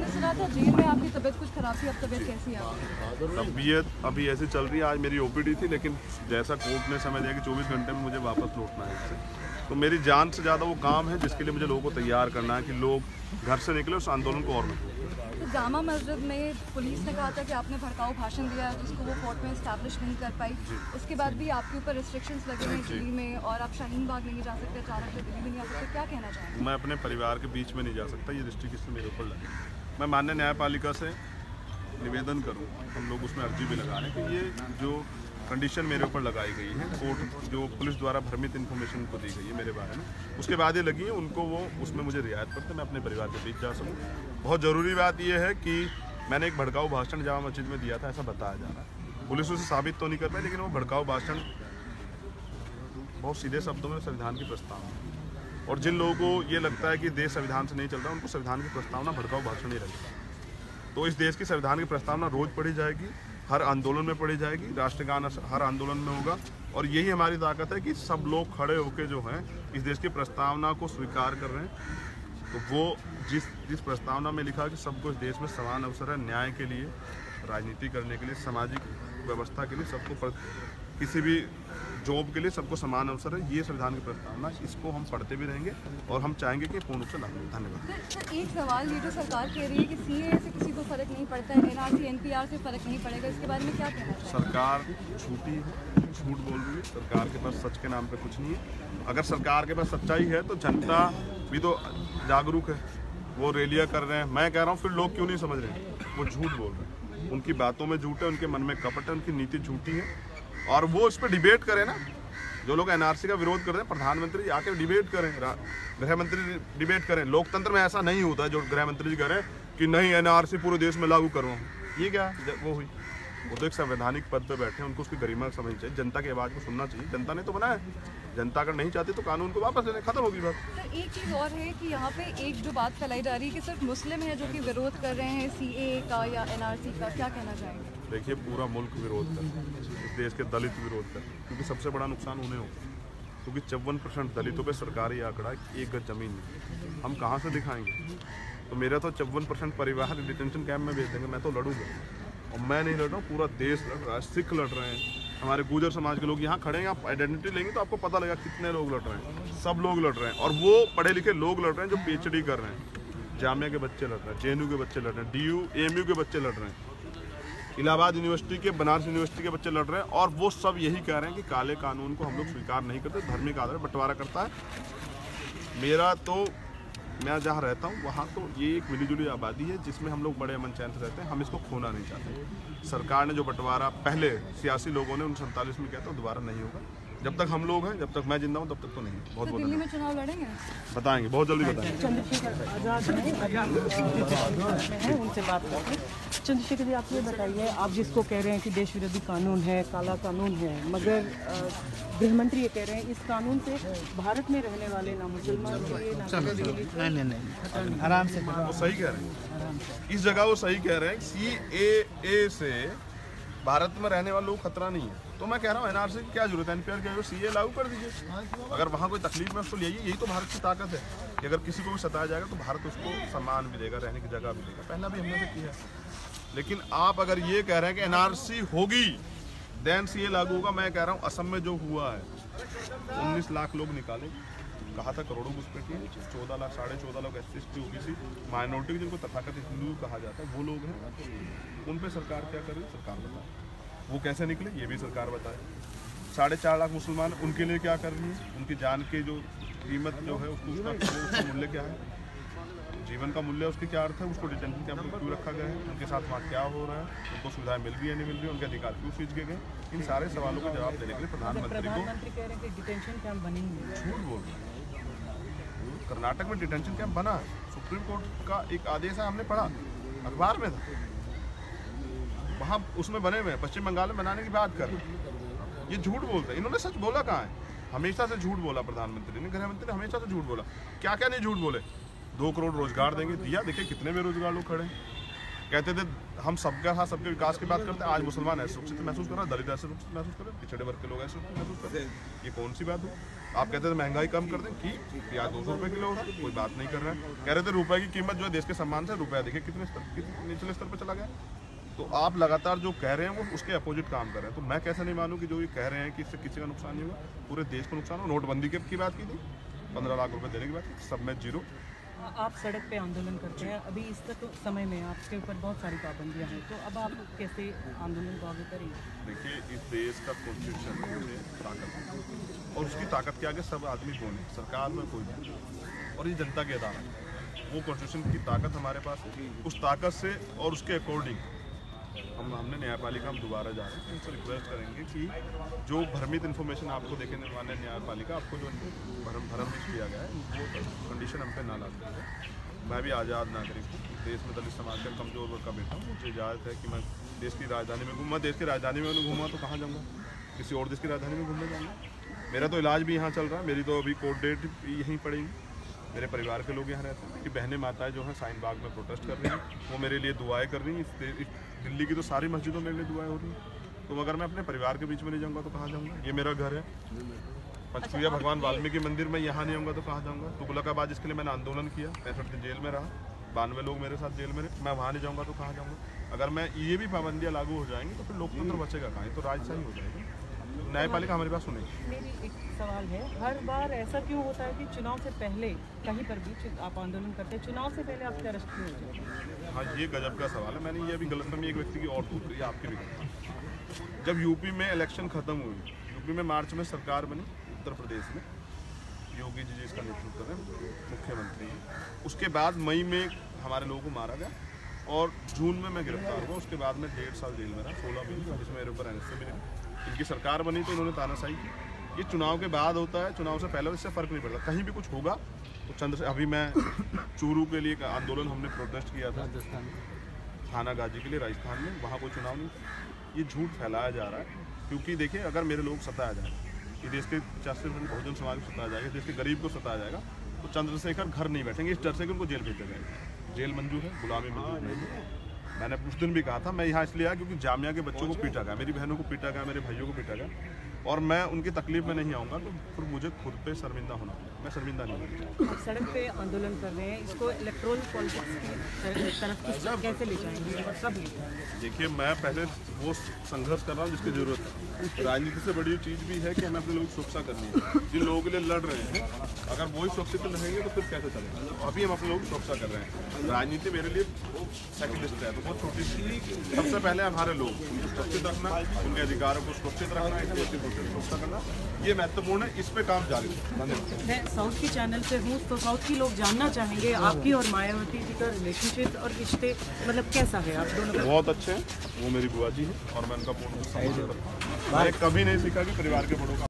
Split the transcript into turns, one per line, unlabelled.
हमने सुना था जेल में आपकी तबीयत कुछ खराब थी, अब तबीयत कैसी है आपकी?
तबीयत अभी ऐसे चल रही है। आज मेरी ओपीडी थी, लेकिन जैसा कोर्ट ने समय दिया कि 24 घंटे में मुझे वापस लौटना है इससे, तो मेरी जान से ज़्यादा वो काम है जिसके लिए मुझे लोगों को तैयार करना है कि लोग घर से निकले उस आंदोलन को और नहीं।
तो जामा मस्जिद में पुलिस ने कहा था कि आपने भड़काऊ भाषण दिया जिसको वो कोर्ट में एस्टैब्लिश नहीं कर पाई, उसके बाद भी आपके ऊपर रिस्ट्रिक्शंस लगे हैं दिल्ली में और आप शाहीन बाग नहीं जा सकते, अचानक से दिल्ली में नहीं आ सकते, क्या कहना चाहेंगे?
मैं अपने परिवार के बीच में नहीं जा सकता, ये रिस्ट्रिक्शन मेरे ऊपर लगे। मैं माननीय न्यायपालिका से निवेदन करूँ, हम लोग उसमें अर्जी भी लगा रहे हैं कि ये जो कंडीशन मेरे ऊपर लगाई गई है, कोर्ट जो पुलिस द्वारा भ्रमित इन्फॉर्मेशन को दी गई है मेरे बारे में, उसके बाद ये लगी है उनको, वो उसमें मुझे रियायत करते मैं अपने परिवार के बीच जा सकूँ। बहुत ज़रूरी बात यह है कि मैंने एक भड़काऊ भाषण जामा मस्जिद में दिया था, ऐसा बताया जा रहा है। पुलिस उसे साबित तो नहीं कर पाई, लेकिन वो भड़काऊ भाषण बहुत सीधे शब्दों में संविधान की प्रस्तावना, और जिन लोगों को ये लगता है कि देश संविधान से नहीं चल रहा, उनको संविधान की प्रस्तावना भड़काऊ भाषण ही लगता। तो इस देश की संविधान की प्रस्तावना रोज़ पढ़ी जाएगी, हर आंदोलन में पढ़ी जाएगी, राष्ट्रगान हर आंदोलन में होगा, और यही हमारी ताकत है कि सब लोग खड़े होकर जो हैं इस देश की प्रस्तावना को स्वीकार कर रहे हैं। तो वो जिस प्रस्तावना में लिखा कि सबको इस देश में समान अवसर है, न्याय के लिए, राजनीति करने के लिए, सामाजिक व्यवस्था के लिए, सबको किसी भी जॉब के लिए सबको समान अवसर है, ये संविधान की प्रस्तावना, इसको हम पढ़ते भी रहेंगे और हम चाहेंगे कि पूर्ण रूप से लागू। धन्यवाद।
सर एक सवाल, ये जो सरकार कह रही है कि सीए से किसी को फर्क नहीं पड़ता है, एनआरसी एनपीआर से फर्क नहीं पड़ेगा, इसके बारे में क्या कहना चाहिए?
सरकार झूठी है, झूठ बोल रही है, सरकार के पास सच के नाम पे कुछ नहीं है। अगर सरकार के पास सच्चाई है तो जनता भी तो जागरूक है, वो रैलियां कर रहे हैं। मैं कह रहा हूँ फिर लोग क्यों नहीं समझ रहे? वो झूठ बोल रहे हैं, उनकी बातों में झूठ है, उनके मन में कपट है, उनकी नीति झूठी है, और वो इस पर डिबेट करें ना। जो लोग एनआरसी का विरोध कर रहे हैं, प्रधानमंत्री आके डिबेट करें, गृह मंत्री डिबेट करें। लोकतंत्र में ऐसा नहीं होता है जो गृह मंत्री जी कह रहे हैं कि नहीं एनआरसी पूरे देश में लागू करो, ये क्या वो हुई? वो तो एक संवैधानिक पद पे बैठे हैं, उनको उसकी गरिमा समझनी चाहिए, जनता की आवाज़ को सुनना चाहिए। जनता ने तो बनाया है, जनता अगर नहीं चाहती तो कानून को वापस लेने, खत्म होगी बात।
सर एक चीज़ और है कि यहाँ पे एक जो बात फैलाई जा रही है कि सिर्फ मुस्लिम है जो कि विरोध कर रहे हैं सीए का या एनआरसी का, क्या कहना चाहेंगे?
देखिए पूरा मुल्क विरोध कर, इस देश के दलित विरोध कर, क्योंकि सबसे बड़ा नुकसान उन्हें होगा, क्योंकि 54% दलितों पे सरकारी आंकड़ा एक गज जमीन नहीं, हम कहाँ से दिखाएंगे? तो मेरा तो 54% परिवार डिटेंशन कैंप में भेज देंगे, मैं तो लड़ूंगा। और मैं नहीं लड़ रहा हूँ, पूरा देश लड़ रहा है, सिख लड़ रहे हैं, हमारे गुर्जर समाज के लोग यहाँ खड़े हैं। आप आइडेंटिटी लेंगे तो आपको पता लगेगा कितने लोग लड़ रहे हैं, सब लोग लड़ रहे हैं, और वो पढ़े लिखे लोग लड़ रहे हैं जो PhD कर रहे हैं, जामिया के बच्चे लड़ रहे हैं, JNU के बच्चे लड़ रहे हैं, DU AMU के बच्चे लड़ रहे हैं, इलाहाबाद यूनिवर्सिटी के, बनारस यूनिवर्सिटी के बच्चे लड़ रहे हैं, और वो सब यही कह रहे हैं कि काले कानून को हम लोग स्वीकार नहीं करते, धार्मिक आधार पर बंटवारा करता है। मेरा तो, मैं जहाँ रहता हूँ वहाँ तो ये एक मिलीजुली आबादी है जिसमें हम लोग बड़े अमन चैन से रहते हैं, हम इसको खोना नहीं चाहते। सरकार ने जो बंटवारा पहले सियासी लोगों ने 1947 में किया था, दोबारा नहीं होगा। जब तक हम लोग हैं, जब तक मैं जिंदा हूँ, तब तक तो नहीं। बहुत बहुत
दिल्ली में चुनाव लड़ेंगे?
बताएंगे, बहुत जल्दी बताएंगे।
चंद्रशेखर आजाद हैं, उनसे बात करते हैं। चंद्रशेखर जी, आप ये बताइए, आप जिसको कह रहे हैं कि देश विरोधी कानून है, काला कानून है, मगर गृह मंत्री ये कह रहे हैं इस कानून से भारत में रहने वाले ना मुसलमान
नहीं आराम से,
वो सही कह रहे हैं, इस जगह वो सही कह रहे हैं। CAA से भारत में रहने वाले लोग खतरा नहीं है, तो मैं कह रहा हूँ एनआरसी की क्या जरूरत है, NPR की CAA लागू कर दीजिए। अगर वहाँ कोई तकलीफ में, तो यही तो भारत की ताकत है कि अगर किसी को भी सताया जाएगा तो भारत उसको सम्मान भी देगा, रहने की जगह भी देगा। पहला भी हमने तो किया है। लेकिन आप अगर ये कह रहे हैं कि एनआरसी होगी देन CAA लागू होगा, मैं कह रहा हूँ असम में जो हुआ है, 19 लाख लोग निकाले, कहा था करोड़ों घुसपैठी, 14 lakh 14.5 lakh SC OBC minority जिनको तथाकथित हिंदू कहा जाता है, वो लोग हैं। उन पे सरकार क्या कर रही है, सरकार बताए। वो कैसे निकले, ये भी सरकार बताए। 4.5 लाख मुसलमान, उनके लिए क्या कर रही है? उनकी जान की जो कीमत जो है उसका मूल्य क्या है, जीवन का मूल्य, उसकी क्या अर्थ है, उसको डिटेंशन कैंप में क्यों रखा गया है, उनके साथ वहाँ क्या हो रहा है, उनको सुविधाएं मिल रही है नहीं मिल रही है, उनके अधिकार क्यों खींच के गए? इन सारे सवालों का जवाब देने के लिए प्रधानमंत्री को
कह रहे हैं कि डिटेंशन कैंप बनेंगे।
झूठ बोल रहे हैं। कर्नाटक में डिटेंशन कैंप बना है, सुप्रीम कोर्ट का एक आदेश है, हमने पढ़ा, अखबार में था, वहाँ उसमें बने हुए हैं। पश्चिम बंगाल में बनाने की बात कर, ये झूठ बोलते हैं। इन्होंने सच बोला कहाँ है? हमेशा से झूठ बोला प्रधानमंत्री ने, गृह मंत्री ने हमेशा से झूठ बोला। क्या क्या नहीं झूठ बोले? 2 करोड़ रोजगार देंगे, दिया। देखिए कितने बेरोजगार लोग खड़े हैं। कहते थे हम सबका साथ सबके विकास की बात करते हैं, आज मुसलमान ऐसे सुरक्षित महसूस कर रहा है, दलित ऐसे सुरक्षित महसूस कर रहे हैं, पिछड़े वर्ग के लोग ऐसे सुरक्षित महसूस कर रहे हैं। ये कौन सी बात हुई? आप कहते थे महंगाई कम कर दें, की प्याज 200 रुपये किलो हो रहा है, कोई बात नहीं कर रहा है। कह रहे थे रुपए की कीमत जो है देश के सम्मान से, रुपया देखिए कितने निचले स्तर पर चला गया। तो आप लगातार जो कह रहे हैं वो उसके अपोजिट काम कर रहे हैं। तो मैं कैसे नहीं मानूं कि जो ये कह रहे हैं कि इससे किसी का नुकसान नहीं हुआ, पूरे देश को नुकसान हो। नोटबंदी की बात की थी, 15 लाख रुपए देने की बात की, सब में जीरो।
आप सड़क पे आंदोलन करते हैं, अभी इस तक समय में आपके ऊपर बहुत सारी पाबंदियां हैं, तो अब आप कैसे आंदोलन को आगे करेंगे?
देखिए, इस देश का कॉन्स्टिट्यूशन ताकत है और उसकी ताकत के आगे सब आदमी कौन है? सरकार में कोई नहीं, और ये जनता के अदालत है। वो कॉन्स्टिट्यूशन की ताकत हमारे पास है, उस ताकत से और उसके अकॉर्डिंग हमने न्यायपालिका हम दोबारा जा रहे हैं, उनसे रिक्वेस्ट करेंगे कि जो भ्रमित इन्फॉर्मेशन आपको देखेंगे माननीय न्यायपालिका, आपको जो भ्रम किया गया है वो कंडीशन हम पे ना लागू है। मैं भी आज़ाद नागरिक हूँ, देश में दलित समाज का कमजोर वर्ग का बेटा हूँ, मुझे इजाज़त है कि मैं देश की राजधानी में घूमा। देश की राजधानी में नहीं घूमा तो कहाँ जाऊँगा? किसी और देश की राजधानी में घूमने जाऊँगा? मेरा तो इलाज भी यहाँ चल रहा है, मेरी तो अभी कोर्ट डेट यहीं पड़ेगी। मेरे परिवार के लोग यहाँ रहते हैं, मेरी बहनें माताएं जो हैं शाहीन बाग में प्रोटेस्ट कर रही हैं, वो मेरे लिए दुआएं कर रही हैं। दिल्ली की तो सारी मस्जिदों में मेरे लिए दुआएं हो रही हैं। तो अगर मैं अपने परिवार के बीच में नहीं जाऊँगा तो कहाँ जाऊँगा? ये मेरा घर है। पंचकुला भगवान वाल्मीकि मंदिर में यहाँ नहीं आऊँगा तो कहाँ जाऊँगा? तुगलकाबाद जिसके लिए मैंने आंदोलन किया, 65 दिन जेल में रहा, 92 लोग मेरे साथ जेल में रहे, मैं वहाँ नहीं जाऊँगा तो कहाँ जाऊँगा? अगर मैं ये भी पाबंदियाँ लागू हो जाएंगी तो फिर लोकतंत्र बचेगा कहाँ? तो राजशाही हो जाएगी। न्यायपालिका हमारी बात सुनेगी।
मेरी एक सवाल है, हर बार ऐसा क्यों होता है कि चुनाव से पहले कहीं पर भी आप आंदोलन करते हैं, चुनाव से पहले आपके अरेस्ट क्यों हो जाते हैं?
हाँ, ये गजब का सवाल है। मैंने ये अभी गलतफहमी एक व्यक्ति की और दूर करी, आपकी भी गलत। जब यूपी में इलेक्शन खत्म हुई, यूपी में मार्च में सरकार बनी, उत्तर प्रदेश में योगी जी जिसका नेतृत्व कर रहे हैं, मुख्यमंत्री हैं। उसके बाद मई में हमारे लोगों को मारा गया और जून में मैं गिरफ्तार हुआ। उसके बाद में 1.5 साल जेल में रहा, 16 महीने, जिसमें मेरे ऊपर एनएसए मिली। इनकी सरकार बनी तो इन्होंने तानाशाही की। ये चुनाव के बाद होता है, चुनाव से पहले इससे फ़र्क नहीं पड़ता। कहीं भी कुछ होगा तो अभी मैं चूरू के लिए आंदोलन हमने प्रोटेस्ट किया था थाना गाजी के लिए राजस्थान में, वहाँ कोई चुनाव नहीं। ये झूठ फैलाया जा रहा है, क्योंकि देखिए अगर मेरे लोग सताया जाए, ये देश के 85% बहुजन समाज को सताया जाएगा, देश के गरीब को सताया जाएगा, तो चंद्रशेखर घर नहीं बैठेंगे इस डर से कि उनको जेल भेजा जाएगा। जेल मंजूर है, गुलामी मंजूर नहीं है। मैंने उस दिन भी कहा था मैं यहाँ इसलिए आया क्योंकि जामिया के बच्चों को पीटा गया, मेरी बहनों को पीटा गया, मेरे भाइयों को पीटा गया, और मैं उनकी तकलीफ में नहीं आऊँगा तो फिर मुझे खुद पे शर्मिंदा होना पड़ेगा। मैं शर्मिंदा नहीं हूँ।
आप सड़क पे आंदोलन कर रहे हैं, इसको इलेक्ट्रोल पॉलिटिक्स की तरफ कैसे ले जाएंगे और कब ले जाएंगे?
देखिए, मैं पहले वो संघर्ष कर रहा हूँ जिसकी ज़रूरत है। राजनीति से बड़ी चीज़ भी है कि हमें अपने लोगों की सुरक्षा करनी है। जिन लोगों के लिए लड़ रहे हैं, अगर वही सुरक्षित रहेंगे तो फिर कैसे चलेगा? तो अभी हम अपने लोगों की सुरक्षा कर रहे हैं। राजनीति मेरे लिए सेकंड लिस्ट है, तो बहुत छोटी सी। सबसे पहले हमारे लोग सुरक्षित रखना, उनके अधिकारों को सुरक्षित रखना, सुरक्षा करना, ये महत्वपूर्ण है। इस पे काम जारी है।
मैं साउथ की चैनल से हूँ, तो साउथ की लोग जानना चाहेंगे आपकी और मायावती जी का रिलेशनशिप और रिश्ते मतलब कैसा है आप दोनों का?
बहुत अच्छे हैं, वो मेरी बुआ जी है और मैं उनका पूर्ण सम्मान करता हूँ। मैंने कभी नहीं सीखा कि परिवार के बड़ों का